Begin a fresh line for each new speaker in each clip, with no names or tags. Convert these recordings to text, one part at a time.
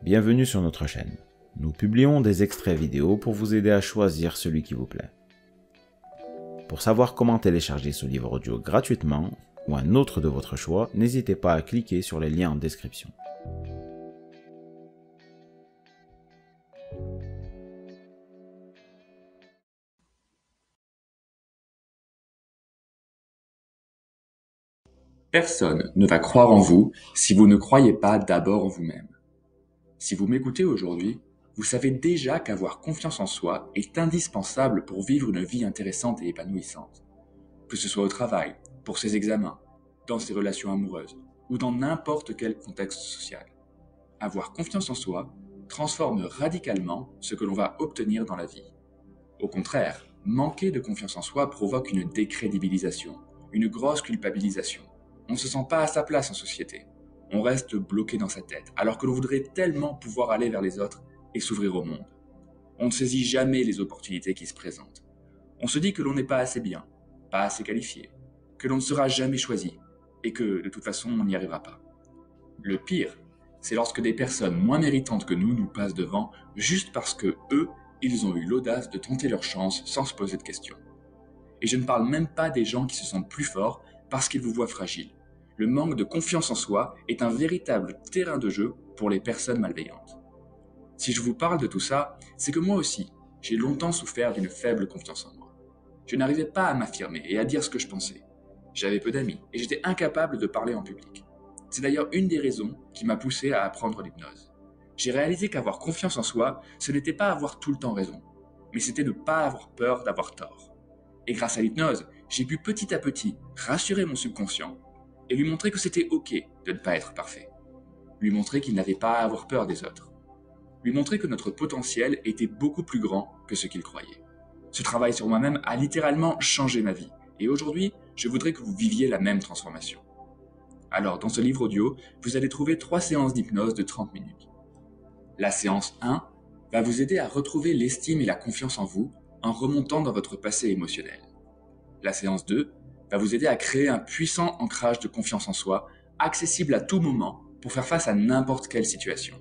Bienvenue sur notre chaîne. Nous publions des extraits vidéo pour vous aider à choisir celui qui vous plaît. Pour savoir comment télécharger ce livre audio gratuitement ou un autre de votre choix, n'hésitez pas à cliquer sur les liens en description.
Personne ne va croire en vous si vous ne croyez pas d'abord en vous-même. Si vous m'écoutez aujourd'hui, vous savez déjà qu'avoir confiance en soi est indispensable pour vivre une vie intéressante et épanouissante. Que ce soit au travail, pour ses examens, dans ses relations amoureuses ou dans n'importe quel contexte social. Avoir confiance en soi transforme radicalement ce que l'on va obtenir dans la vie. Au contraire, manquer de confiance en soi provoque une décrédibilisation, une grosse culpabilisation. On ne se sent pas à sa place en société. On reste bloqué dans sa tête, alors que l'on voudrait tellement pouvoir aller vers les autres et s'ouvrir au monde. On ne saisit jamais les opportunités qui se présentent. On se dit que l'on n'est pas assez bien, pas assez qualifié, que l'on ne sera jamais choisi, et que, de toute façon, on n'y arrivera pas. Le pire, c'est lorsque des personnes moins méritantes que nous passent devant, juste parce que eux, ils ont eu l'audace de tenter leur chance sans se poser de questions. Et je ne parle même pas des gens qui se sentent plus forts parce qu'ils vous voient fragile. Le manque de confiance en soi est un véritable terrain de jeu pour les personnes malveillantes. Si je vous parle de tout ça, c'est que moi aussi, j'ai longtemps souffert d'une faible confiance en moi. Je n'arrivais pas à m'affirmer et à dire ce que je pensais. J'avais peu d'amis et j'étais incapable de parler en public. C'est d'ailleurs une des raisons qui m'a poussé à apprendre l'hypnose. J'ai réalisé qu'avoir confiance en soi, ce n'était pas avoir tout le temps raison, mais c'était ne pas avoir peur d'avoir tort. Et grâce à l'hypnose, j'ai pu petit à petit rassurer mon subconscient et lui montrer que c'était ok de ne pas être parfait. Lui montrer qu'il n'avait pas à avoir peur des autres. Lui montrer que notre potentiel était beaucoup plus grand que ce qu'il croyait. Ce travail sur moi-même a littéralement changé ma vie. Et aujourd'hui, je voudrais que vous viviez la même transformation. Alors, dans ce livre audio, vous allez trouver 3 séances d'hypnose de 30 minutes. La séance 1 va vous aider à retrouver l'estime et la confiance en vous en remontant dans votre passé émotionnel. La séance 2 va vous aider à créer un puissant ancrage de confiance en soi, accessible à tout moment pour faire face à n'importe quelle situation.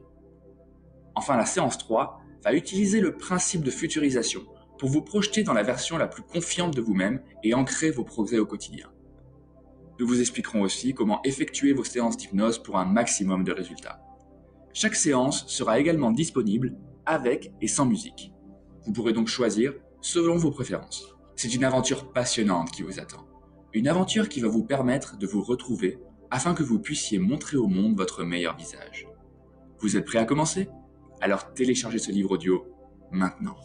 Enfin, la séance 3 va utiliser le principe de futurisation pour vous projeter dans la version la plus confiante de vous-même et ancrer vos progrès au quotidien. Nous vous expliquerons aussi comment effectuer vos séances d'hypnose pour un maximum de résultats. Chaque séance sera également disponible avec et sans musique. Vous pourrez donc choisir selon vos préférences. C'est une aventure passionnante qui vous attend. Une aventure qui va vous permettre de vous retrouver afin que vous puissiez montrer au monde votre meilleur visage. Vous êtes prêts à commencer ? Alors téléchargez ce livre audio maintenant.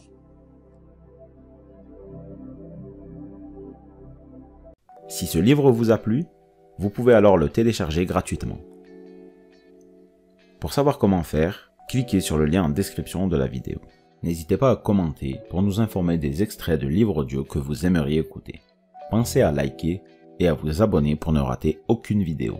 Si ce livre vous a plu, vous pouvez alors le télécharger gratuitement. Pour savoir comment faire, cliquez sur le lien en description de la vidéo. N'hésitez pas à commenter pour nous informer des extraits de livres audio que vous aimeriez écouter. Pensez à liker et à vous abonner pour ne rater aucune vidéo.